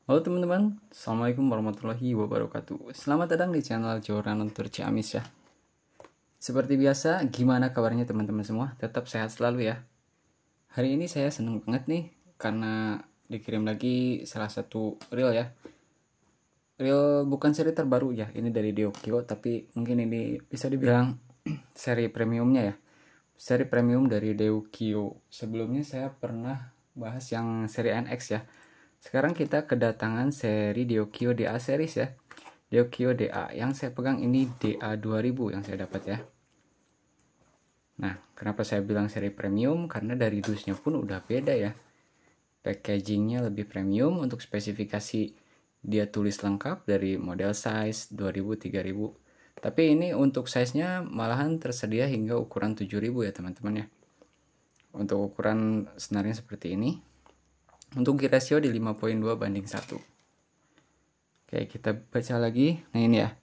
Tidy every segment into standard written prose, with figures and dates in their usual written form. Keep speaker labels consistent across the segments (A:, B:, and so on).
A: Halo teman-teman, Assalamualaikum warahmatullahi wabarakatuh. Selamat datang di channel Joran Tur Ciamis ya. Seperti biasa, gimana kabarnya teman-teman semua? Tetap sehat selalu ya. Hari ini saya seneng banget nih, karena dikirim lagi salah satu reel ya. Reel bukan seri terbaru ya, ini dari Deokyo, tapi mungkin ini bisa dibilang seri premiumnya ya. Seri premium dari Deokyo. Sebelumnya saya pernah bahas yang seri NX ya. Sekarang kita kedatangan seri Deokyo DA series ya. Deokyo DA yang saya pegang ini DA 2000 yang saya dapat ya. Nah, kenapa saya bilang seri premium? Karena dari dusnya pun udah beda ya. Packagingnya lebih premium, untuk spesifikasi dia tulis lengkap dari model size 2000 3000. Tapi ini untuk size-nya malahan tersedia hingga ukuran 7000 ya teman-teman ya. Untuk ukuran senarnya seperti ini. Untuk gear ratio di 5.2:1. Oke, kita baca lagi. Nah ini ya.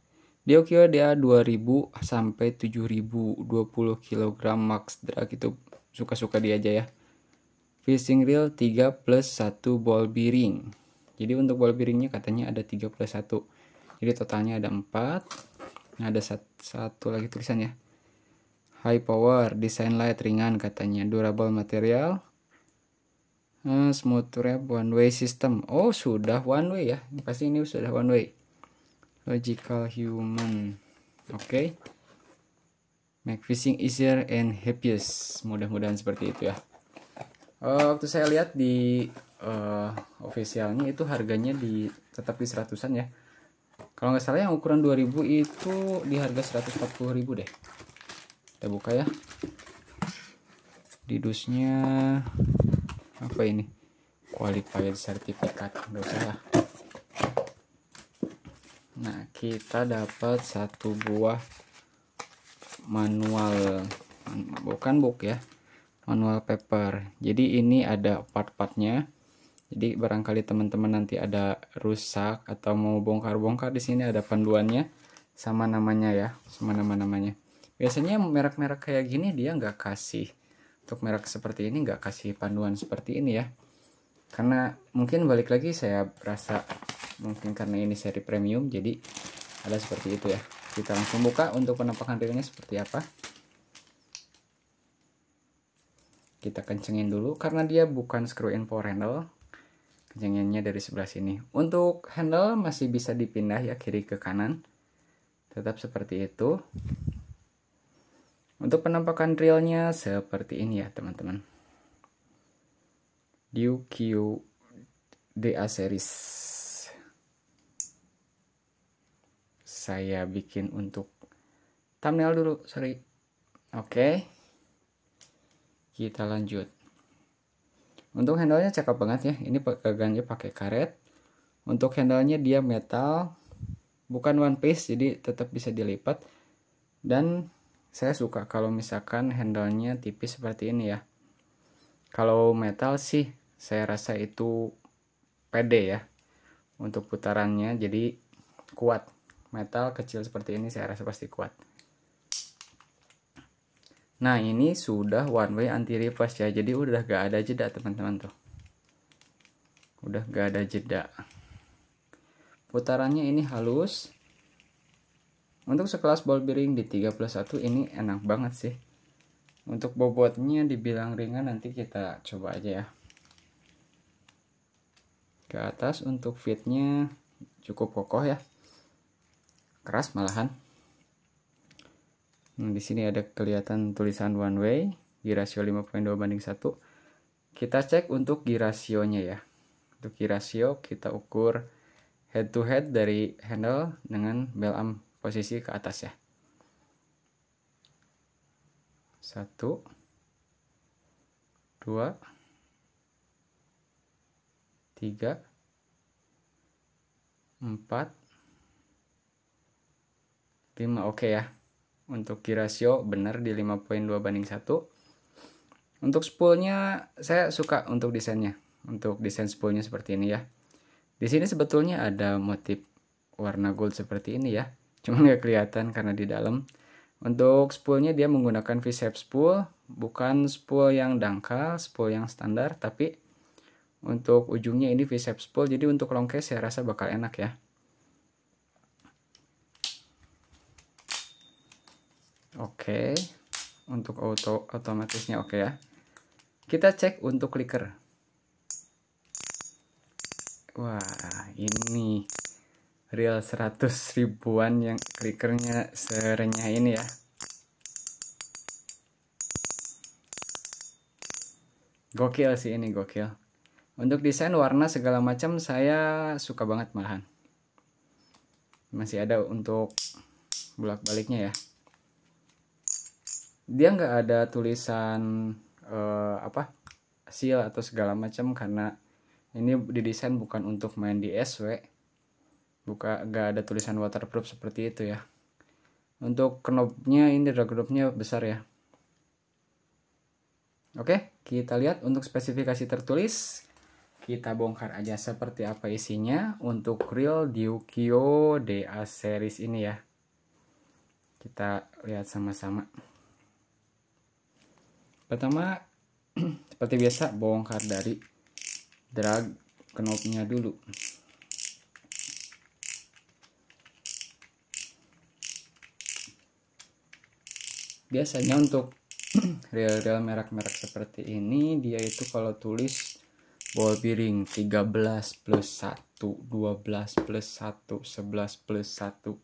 A: Deokyo DA 2000 sampai 7000 20 kg max drag, itu suka-suka dia aja ya. Fishing reel 3 plus 1 ball bearing. Jadi untuk ball bearingnya katanya ada 3 plus 1. Jadi totalnya ada 4. Nah ada satu lagi tulisannya. High power, design light, ringan katanya. Durable material. Smooth wrap, one way system. Oh sudah one way ya, pasti ini sudah one way. Logical human. Oke. Make fishing easier and happiest. Mudah-mudahan seperti itu ya. Waktu saya lihat di officialnya itu harganya tetap di 100-an ya. Kalau nggak salah yang ukuran 2000 itu di harga 140.000 deh. Kita buka ya. Di dusnya apa ini? Qualified certificate, nggak usah lah. Nah, kita dapat satu buah manual, bukan book ya, manual paper. Jadi ini ada part-partnya. Jadi barangkali teman-teman nanti ada rusak atau mau bongkar-bongkar, di sini ada panduannya sama namanya ya, sama nama-namanya. Biasanya merek-merek kayak gini dia nggak kasih, untuk merek seperti ini nggak kasih panduan seperti ini ya. Karena mungkin balik lagi saya rasa mungkin karena ini seri premium jadi ada seperti itu ya. Kita langsung buka untuk penampakan reelnya seperti apa. Kita kencengin dulu karena dia bukan screw in power handle. Kencenginnya dari sebelah sini. Untuk handle masih bisa dipindah ya kiri ke kanan. Tetap seperti itu. Untuk penampakan reelnya seperti ini ya teman-teman. Deokyo DA series. Saya bikin untuk thumbnail dulu, sorry. Oke. Kita lanjut. Untuk handle-nya cakep banget ya. Ini pegangannya pakai karet. Untuk handle-nya dia metal, bukan one piece, jadi tetap bisa dilipat. Dan saya suka kalau misalkan handle-nya tipis seperti ini ya. Kalau metal sih saya rasa itu pede ya untuk putarannya, jadi kuat. Metal kecil seperti ini saya rasa pasti kuat. Nah ini sudah one way anti reverse ya, jadi udah gak ada jeda teman-teman tuh. Udah gak ada jeda. Putarannya ini halus. Untuk sekelas ball bearing di 3+1 ini enak banget sih. Untuk bobotnya dibilang ringan, nanti kita coba aja ya. Ke atas untuk fitnya cukup kokoh ya. Keras malahan. Nah, di sini ada kelihatan tulisan one way, gear ratio 5.2:1. Kita cek untuk gear ratio-nya ya. Untuk gear ratio kita ukur head to head dari handle dengan bell arm posisi ke atas ya. 1 2 3 4 5. Oke ya. Untuk gear ratio benar di 5.2:1. Untuk spoolnya saya suka untuk desainnya. Untuk desain spoolnya seperti ini ya. Di sini sebetulnya ada motif warna gold seperti ini ya. Cuma nggak kelihatan karena di dalam. Untuk spoolnya dia menggunakan V-shape spool, bukan spool yang dangkal, spool yang standar, tapi Untuk ujungnya ini V-shape spool, jadi untuk long case saya rasa bakal enak ya. Oke, untuk otomatisnya oke ya. Kita cek untuk clicker. Wah, ini real 100 ribuan yang clickernya serenyah ini ya. Gokil sih ini, gokil. Untuk desain warna segala macam saya suka banget malahan. Masih ada untuk bolak-baliknya ya. Dia nggak ada tulisan seal atau segala macam karena ini didesain bukan untuk main di SW. Nggak ada tulisan waterproof seperti itu ya. Untuk knobnya ini drag knobnya besar ya. Oke, kita lihat untuk spesifikasi tertulis. Kita bongkar aja seperti apa isinya untuk reel Diukio DA series ini ya. Kita lihat sama-sama. Pertama, seperti biasa bongkar dari drag knobnya dulu. Biasanya untuk reel-reel merek-merek seperti ini dia itu kalau tulis ball bearing 13 plus 1, 12 plus 1, 11 plus 1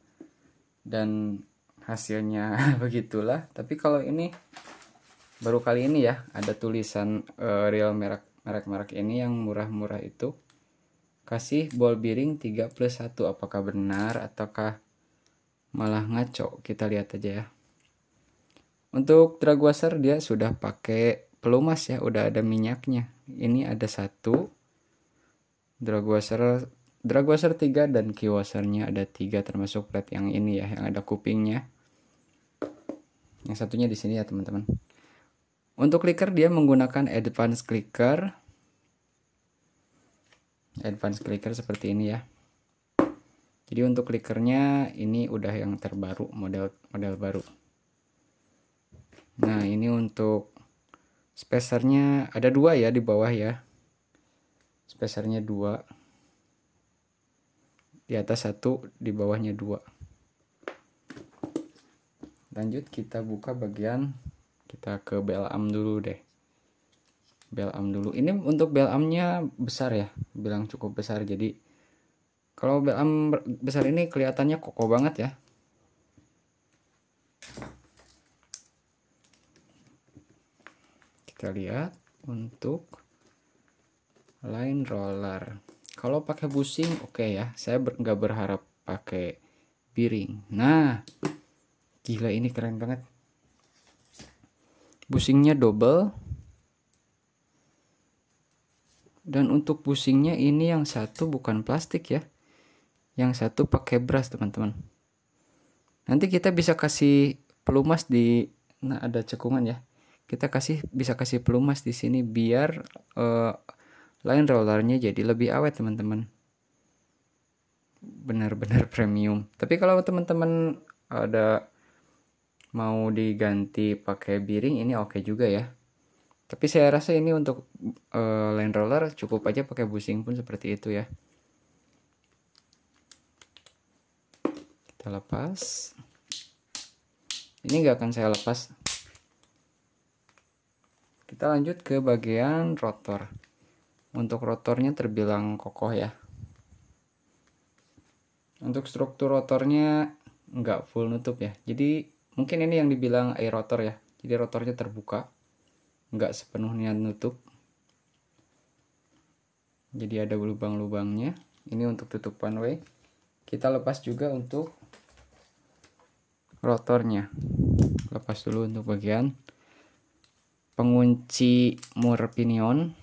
A: dan hasilnya begitulah. Tapi kalau ini baru kali ini ya ada tulisan reel merek-merek ini yang murah-murah itu kasih ball bearing 3 plus 1. Apakah benar ataukah malah ngaco? Kita lihat aja ya. Untuk drag washer dia sudah pakai pelumas ya, udah ada minyaknya. Ini ada satu drag washer 3 dan key washernya ada 3 termasuk plat yang ini ya, yang ada kupingnya. Yang satunya di sini ya teman-teman. Untuk clicker dia menggunakan advance clicker seperti ini ya. Jadi untuk clickernya ini udah yang terbaru, model baru. Nah ini untuk spacernya ada 2 ya di bawah ya. Spacernya 2, di atas 1, di bawahnya 2. Lanjut kita buka bagian, kita ke bell arm dulu deh. Bell arm dulu. Ini untuk bell armnya besar ya, bilang cukup besar. Jadi kalau bell arm besar ini kelihatannya kokoh banget ya. Kita lihat untuk line roller. Kalau pakai bushing oke ya. Saya nggak berharap pakai bearing. Nah, gila ini keren banget. Bushingnya double. Dan untuk bushingnya ini yang satu bukan plastik ya. Yang satu pakai brass teman-teman. Nanti kita bisa kasih pelumas di, nah ada cekungan ya. Kita bisa kasih pelumas di sini biar line rollernya jadi lebih awet teman-teman. Benar-benar premium. Tapi kalau teman-teman ada mau diganti pakai bearing ini oke juga ya. Tapi saya rasa ini untuk line roller cukup aja pakai bushing pun seperti itu ya. Kita lepas. Ini nggak akan saya lepas. Kita lanjut ke bagian rotor. Untuk rotornya terbilang kokoh ya. Untuk struktur rotornya nggak full nutup ya. Jadi mungkin ini yang dibilang air rotor ya. Jadi rotornya terbuka, nggak sepenuhnya nutup. Jadi ada lubang-lubangnya. Ini untuk tutup one way. Kita lepas juga untuk rotornya. Lepas dulu untuk bagian pengunci mur pinion.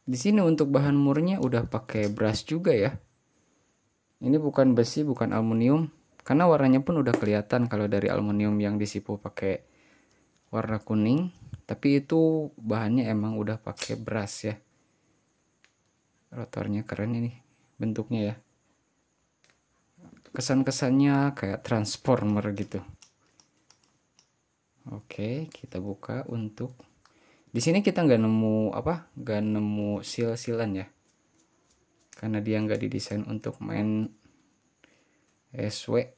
A: Di sini untuk bahan murnya udah pakai brass juga ya. Ini bukan besi, bukan aluminium. Karena warnanya pun udah kelihatan kalau dari aluminium yang disipu pakai warna kuning. Tapi itu bahannya emang udah pakai brass ya. Rotornya keren ini bentuknya ya. Kesan-kesannya kayak transformer gitu. Oke, kita buka untuk di sini kita nggak nemu nggak nemu seal-sealan ya, karena dia nggak didesain untuk main SW.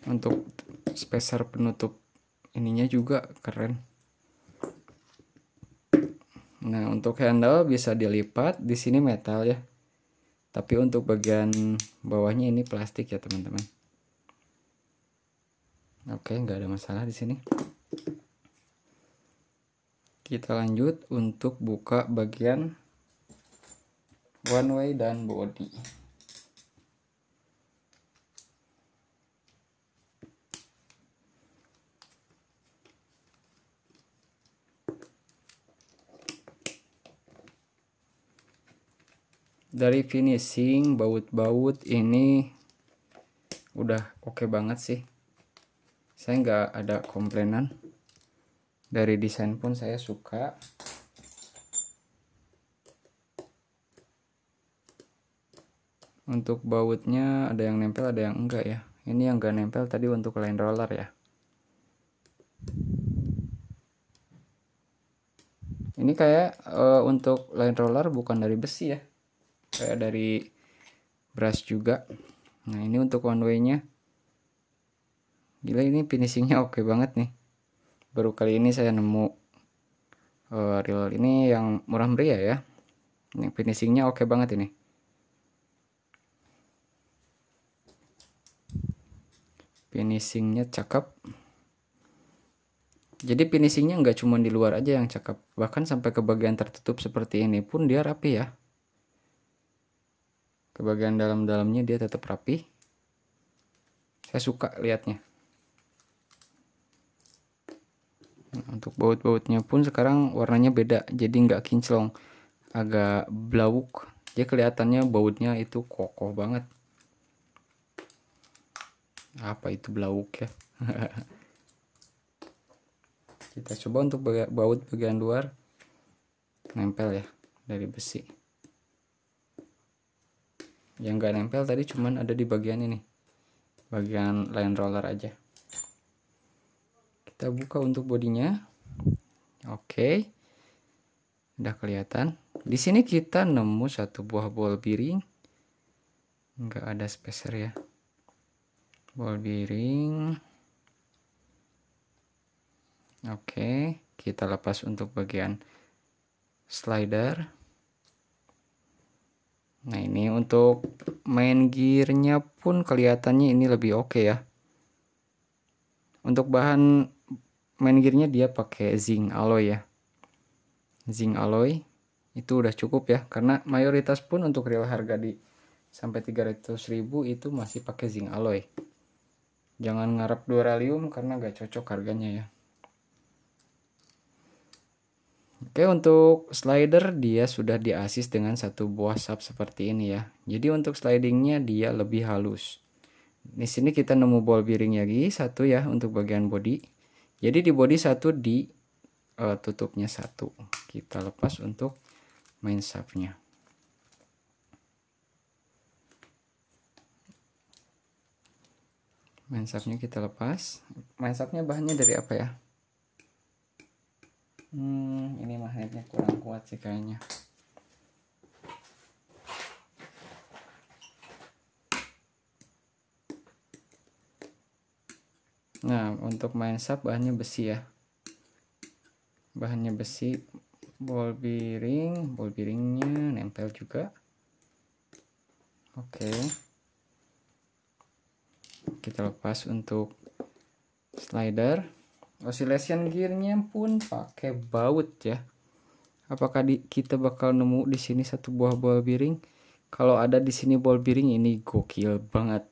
A: Untuk spacer penutup ininya juga keren. Nah, untuk handle bisa dilipat, di sini metal ya. Tapi untuk bagian bawahnya ini plastik ya, teman-teman. Oke, nggak ada masalah di sini. Kita lanjut untuk buka bagian one way dan body. Dari finishing baut-baut ini udah oke banget sih. Saya nggak ada komplainan. Dari desain pun saya suka. Untuk bautnya ada yang nempel, ada yang enggak ya. Ini yang enggak nempel tadi untuk line roller ya. Ini kayak untuk line roller bukan dari besi ya, kayak dari brush juga. Nah, ini untuk one way nya gila, ini finishingnya oke banget nih. Baru kali ini saya nemu reel ini yang murah meriah ya. Ini finishingnya oke banget ini. Finishingnya cakep. Jadi finishingnya nggak cuma di luar aja yang cakep, bahkan sampai ke bagian tertutup seperti ini pun dia rapi ya. Ke bagian dalam-dalamnya dia tetap rapi. Saya suka lihatnya. Nah, untuk baut-bautnya pun sekarang warnanya beda, jadi nggak kinclong, agak blawuk. Jadi kelihatannya bautnya itu kokoh banget. Apa itu blawuk ya? Kita coba untuk baut bagian luar, nempel ya, dari besi. Yang nggak nempel tadi cuman ada di bagian ini, bagian line roller aja. Kita buka untuk bodinya. Oke, udah kelihatan. Di sini kita nemu satu buah ball bearing, nggak ada spacer ya. Ball bearing. Oke, kita lepas untuk bagian slider. Nah, ini untuk main gearnya pun kelihatannya ini lebih oke ya. Untuk bahan main gearnya dia pakai zinc alloy ya. Zinc alloy itu udah cukup ya, karena mayoritas pun untuk reel harga di sampai 300.000 itu masih pakai zinc alloy. Jangan ngarep duralium karena gak cocok harganya ya. Oke, untuk slider dia sudah di-assist dengan satu buah sub seperti ini ya. Jadi untuk slidingnya dia lebih halus. Di sini kita nemu ball bearing lagi satu ya untuk bagian body. Jadi di body satu, di tutupnya satu. Kita lepas untuk main subnya. Main subnya kita lepas. Main subnya bahannya dari apa ya? Ini magnetnya kurang kuat sih kayaknya. Nah, untuk main sub bahannya besi ya. Bahannya besi. Ball bearingnya nempel juga. Oke. Kita lepas untuk slider. Oscillation gearnya pun pakai baut ya. Apakah kita bakal nemu di sini satu buah ball bearing? Kalau ada di sini ball bearing ini gokil banget.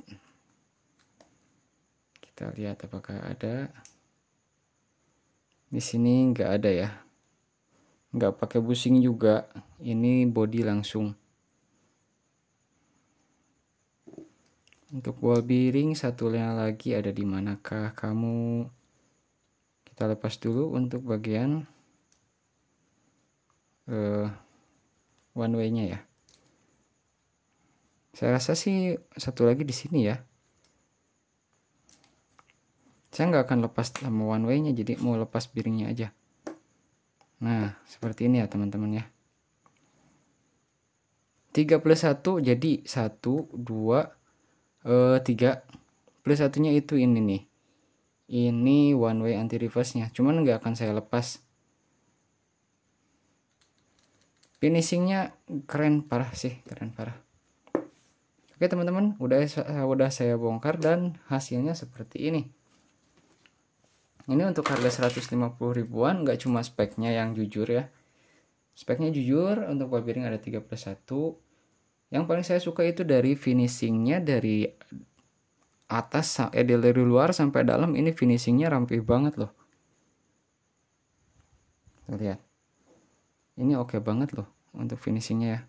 A: Kita lihat apakah ada. Di sini nggak ada ya. Nggak pakai bushing juga. Ini body langsung. Untuk ball bearing satunya lagi ada di manakah kamu? Kita lepas dulu untuk bagian one way-nya ya. Saya rasa sih satu lagi di sini ya. Saya nggak akan lepas sama one way-nya, jadi mau lepas bearingnya aja. Nah, seperti ini ya teman-teman ya. 3 plus 1 jadi 1, 2, 3. Plus satunya itu ini nih. Ini one way anti reverse-nya. Cuman nggak akan saya lepas. Finishingnya keren parah sih, keren parah. Oke teman-teman, udah saya bongkar dan hasilnya seperti ini. Ini untuk harga 150 ribuan, nggak cuma speknya yang jujur ya. Speknya jujur, untuk ball bearing ada 3 plus 1. Yang paling saya suka itu dari finishingnya, dari atas dari luar sampai dalam, ini finishingnya rampih banget loh. Tuh, lihat. Ini oke banget loh untuk finishingnya ya.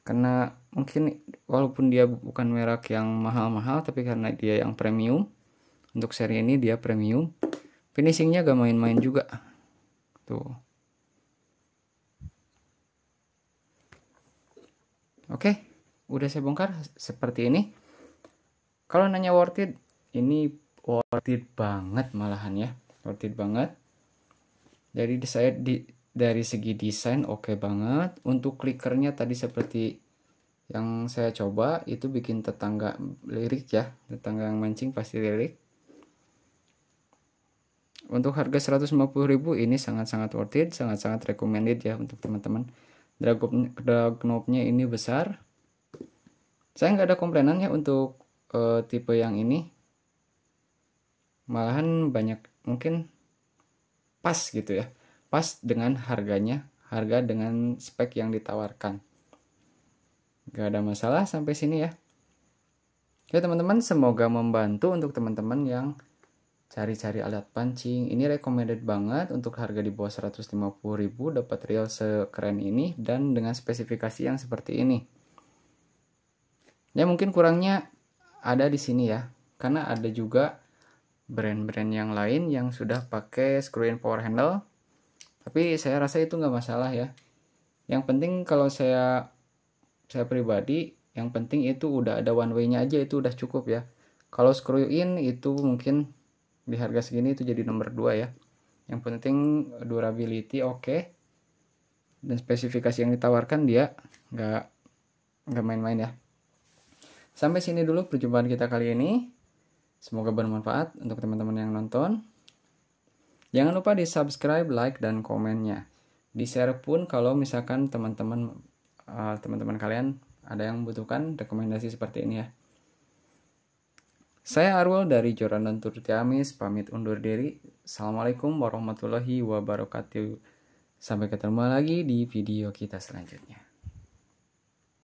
A: Karena mungkin walaupun dia bukan merek yang mahal-mahal, tapi karena dia yang premium, untuk seri ini dia premium, finishingnya gak main-main juga tuh. Oke, udah saya bongkar seperti ini. Kalau nanya worth it, ini worth it banget malahan ya, worth it banget. Jadi dari segi desain oke banget. Untuk clickernya tadi seperti yang saya coba, itu bikin tetangga lirik ya, tetangga yang mancing pasti lirik. Untuk harga 150.000 ini sangat-sangat worth it, sangat-sangat recommended ya untuk teman-teman. Drag knob-nya ini besar. Saya nggak ada komplainan ya untuk tipe yang ini. Malahan banyak, mungkin pas gitu ya, pas dengan harganya, harga dengan spek yang ditawarkan. Gak ada masalah sampai sini ya. Oke teman-teman, semoga membantu untuk teman-teman yang cari-cari alat pancing. Ini recommended banget untuk harga di bawah 150.000 dapat reel sekeren ini dan dengan spesifikasi yang seperti ini. Ya mungkin kurangnya ada di sini ya, karena ada juga brand-brand yang lain yang sudah pakai screw-in power handle, tapi saya rasa itu nggak masalah ya. Yang penting kalau saya pribadi, yang penting itu udah ada one way-nya aja, itu udah cukup ya. Kalau screw-in itu mungkin di harga segini itu jadi nomor 2 ya. Yang penting durability oke, dan spesifikasi yang ditawarkan dia nggak main-main ya. Sampai sini dulu perjumpaan kita kali ini. Semoga bermanfaat untuk teman-teman yang nonton. Jangan lupa di subscribe, like, dan komennya. Di share pun kalau misalkan teman-teman kalian ada yang membutuhkan rekomendasi seperti ini ya. Saya Arul dari Joran Tur Ciamis, pamit undur diri. Assalamualaikum warahmatullahi wabarakatuh. Sampai ketemu lagi di video kita selanjutnya.